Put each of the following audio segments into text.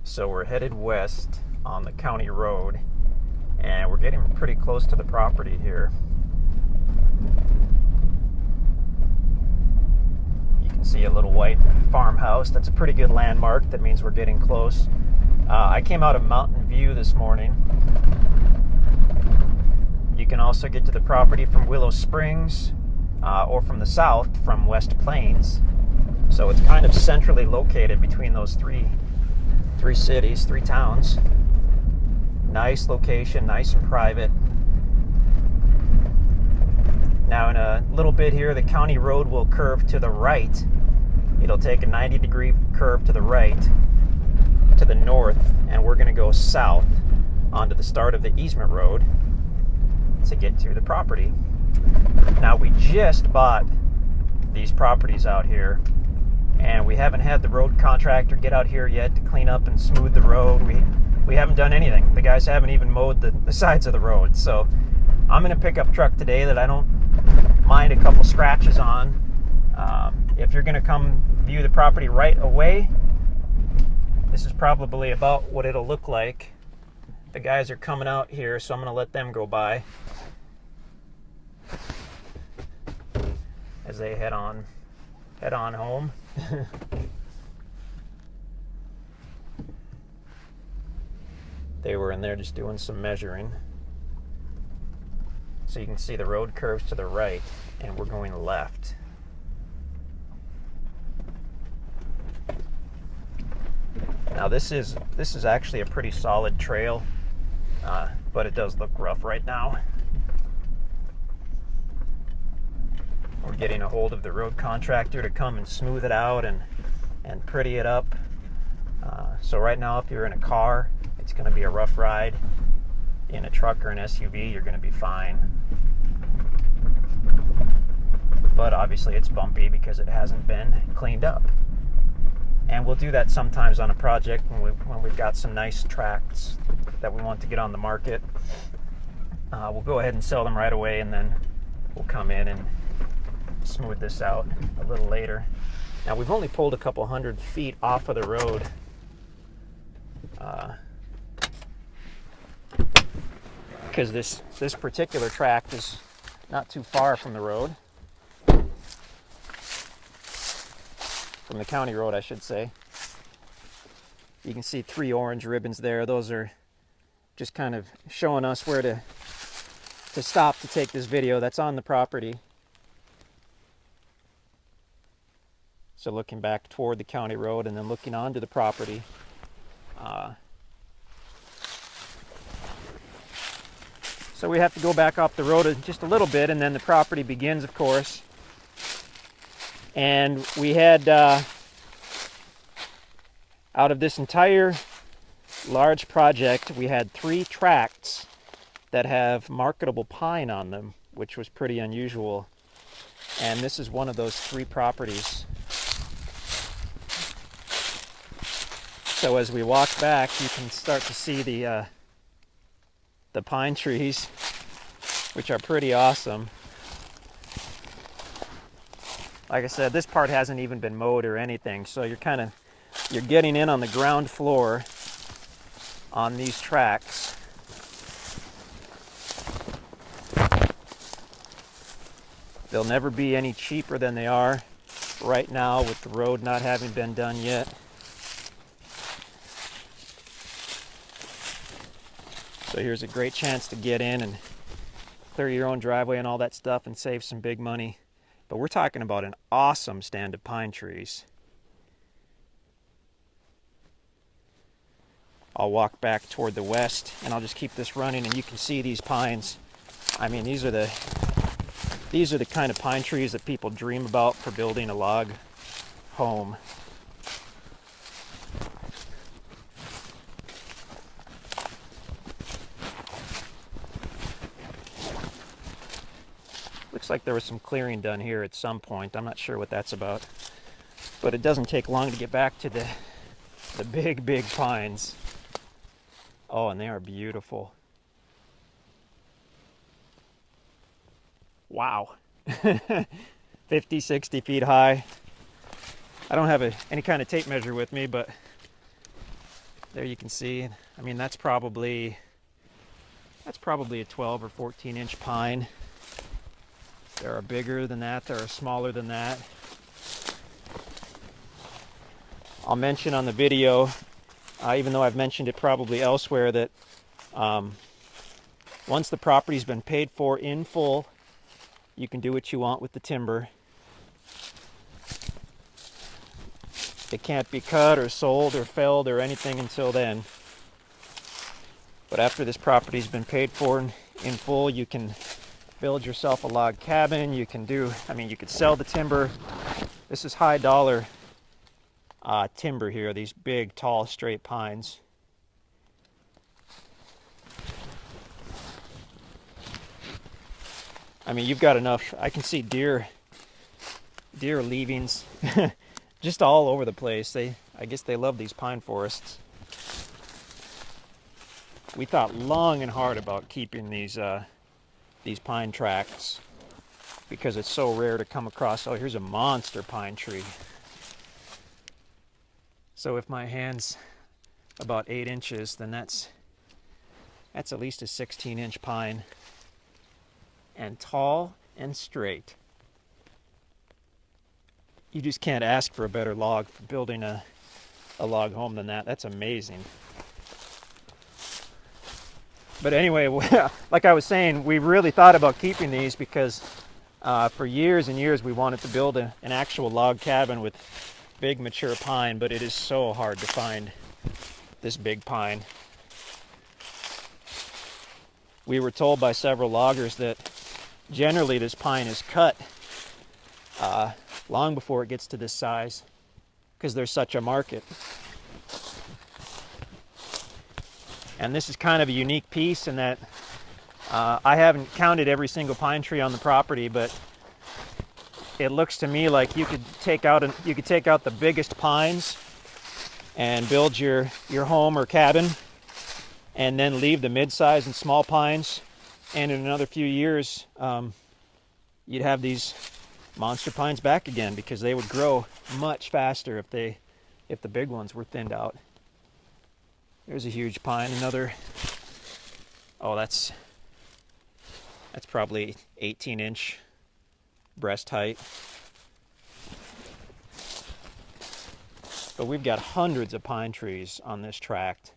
So we're headed west on the county road, and we're getting pretty close to the property here. You can see a little white farmhouse. That's a pretty good landmark. That means we're getting close. I came out of Mountain View this morning. You can also get to the property from Willow Springs or from the south from West Plains. So it's kind of centrally located between those three cities, three towns. Nice location, nice and private. Now in a little bit here, the county road will curve to the right. It'll take a 90-degree curve to the right, to the north, and we're going to go south onto the start of the easement road to get to the property. Now we just bought these properties out here, and we haven't had the road contractor get out here yet to clean up and smooth the road. We haven't done anything. The guys haven't even mowed the sides of the road. So I'm going to pick up a truck today that I don't mind a couple scratches on. If you're going to come view the property right away, this is probably about what it'll look like. The guys are coming out here, so I'm going to let them go by as they head on home. They were in there just doing some measuring. So you can see the road curves to the right, and we're going left. Now this is actually a pretty solid trail, but it does look rough right now. We're getting a hold of the road contractor to come and smooth it out and pretty it up. So right now, if you're in a car, it's going to be a rough ride. In a truck or an SUV, you're going to be fine. But obviously it's bumpy because it hasn't been cleaned up. And we'll do that sometimes on a project when we've got some nice tracts that we want to get on the market. We'll go ahead and sell them right away, and then we'll come in and smooth this out a little later. Now we've only pulled a couple 100 feet off of the road. Because this particular tract is not too far from the road. From the county road, I should say. You can see 3 orange ribbons there. Those are just kind of showing us where to stop to take this video. That's on the property. So looking back toward the county road and then looking onto the property. So we have to go back off the road just a little bit, and then the property begins, of course. And we had, out of this entire large project, we had 3 tracts that have marketable pine on them, which was pretty unusual. And this is one of those 3 properties. So as we walk back, you can start to see the pine trees, which are pretty awesome. Like I said, this part hasn't even been mowed or anything, so you're getting in on the ground floor on these tracks. They'll never be any cheaper than they are right now with the road not having been done yet. So here's a great chance to get in and clear your own driveway and all that stuff and save some big money. But we're talking about an awesome stand of pine trees. I'll walk back toward the west, and I'll just keep this running, and you can see these pines. I mean, these are the kind of pine trees that people dream about for building a log home. Looks like there was some clearing done here at some point. I'm not sure what that's about. But it doesn't take long to get back to the big, big pines. Oh, and they are beautiful. Wow. 50, 60 feet high. I don't have any kind of tape measure with me, but There you can see, I mean, that's probably a 12 or 14 inch pine. There are bigger than that, there are smaller than that. I'll mention on the video, even though I've mentioned it probably elsewhere, that once the property's been paid for in full, you can do what you want with the timber. It can't be cut or sold or felled or anything until then. But after this property's been paid for in full, you can build yourself a log cabin. You can do, I mean, you could sell the timber. This is high dollar timber here, these big, tall, straight pines. I mean, you've got enough. I can see deer leavings just all over the place. I guess they love these pine forests. We thought long and hard about keeping these pine tracts because it's so rare to come across. Oh, here's a monster pine tree. So if my hand's about 8 inches, then that's at least a 16-inch pine, and tall and straight. You just can't ask for a better log for building a log home than that. That's amazing. But anyway, like I was saying, we really thought about keeping these because for years and years we wanted to build an actual log cabin with big mature pine, but it is so hard to find this big pine. We were told by several loggers that generally this pine is cut long before it gets to this size because there's such a market. And this is kind of a unique piece in that I haven't counted every single pine tree on the property, but it looks to me like you could take out the biggest pines and build your home or cabin, and then leave the mid-size and small pines, and in another few years you'd have these monster pines back again because they would grow much faster if the big ones were thinned out. There's a huge pine, another, oh, that's probably 18-inch breast height. But we've got hundreds of pine trees on this tract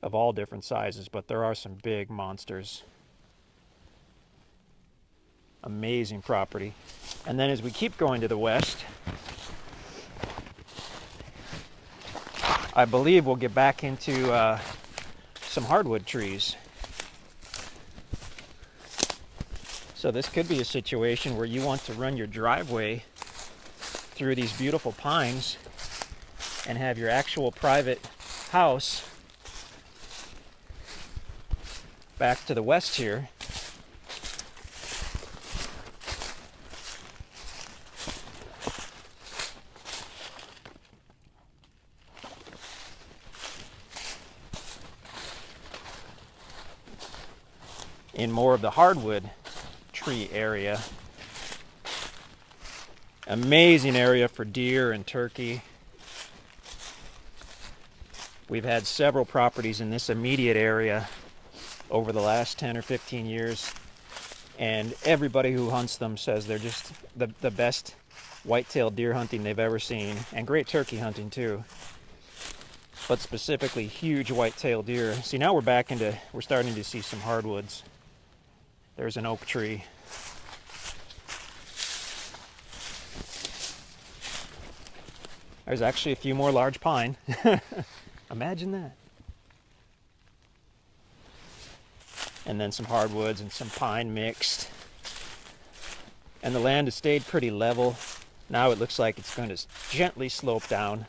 of all different sizes, but there are some big monsters. Amazing property. And then as we keep going to the west, I believe we'll get back into some hardwood trees. So this could be a situation where you want to run your driveway through these beautiful pines and have your actual private house back to the west here. In more of the hardwood tree area. Amazing area for deer and turkey. We've had several properties in this immediate area over the last 10 or 15 years, and everybody who hunts them says they're just the best white-tailed deer hunting they've ever seen, and great turkey hunting too, but specifically huge white-tailed deer. See, now we're starting to see some hardwoods. There's an oak tree. There's actually a few more large pine. Imagine that. And then some hardwoods and some pine mixed. And the land has stayed pretty level. Now it looks like it's going to gently slope down.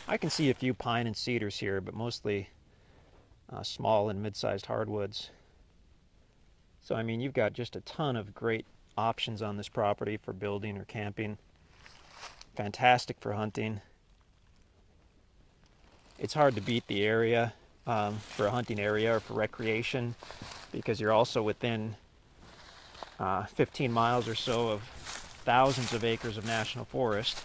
I can see a few pine and cedars here, but mostly small and mid-sized hardwoods. So I mean, you've got just a ton of great options on this property for building or camping. Fantastic for hunting. It's hard to beat the area for a hunting area or for recreation, because you're also within 15 miles or so of thousands of acres of national forest.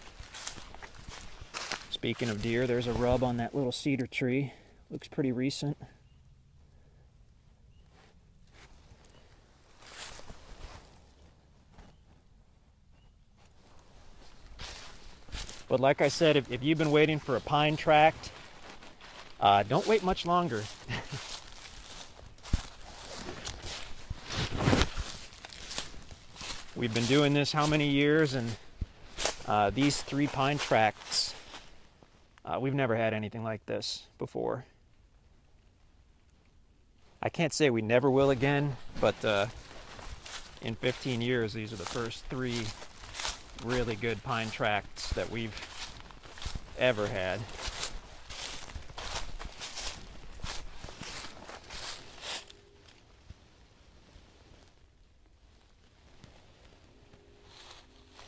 Speaking of deer, there's a rub on that little cedar tree. Looks pretty recent. But like I said, if you've been waiting for a pine tract, don't wait much longer. We've been doing this how many years, and these 3 pine tracts, we've never had anything like this before. I can't say we never will again, but in 15 years, these are the first 3 really good pine tracts that we've ever had.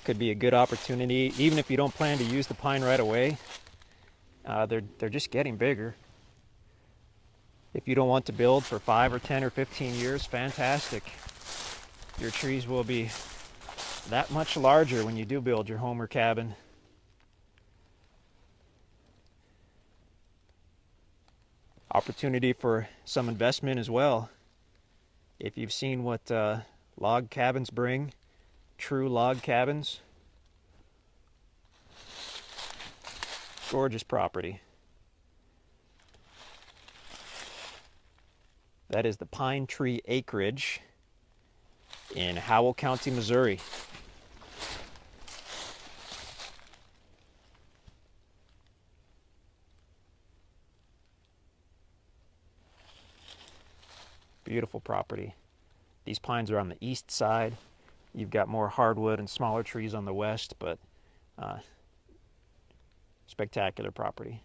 Could be a good opportunity, even if you don't plan to use the pine right away. They're just getting bigger. If you don't want to build for 5 or 10 or 15 years, fantastic. Your trees will be that much larger when you do build your home or cabin. Opportunity for some investment as well. If you've seen what log cabins bring, true log cabins, gorgeous property. That is the Pine Tree Acreage in Howell County, Missouri. Beautiful property. These pines are on the east side. You've got more hardwood and smaller trees on the west, but spectacular property.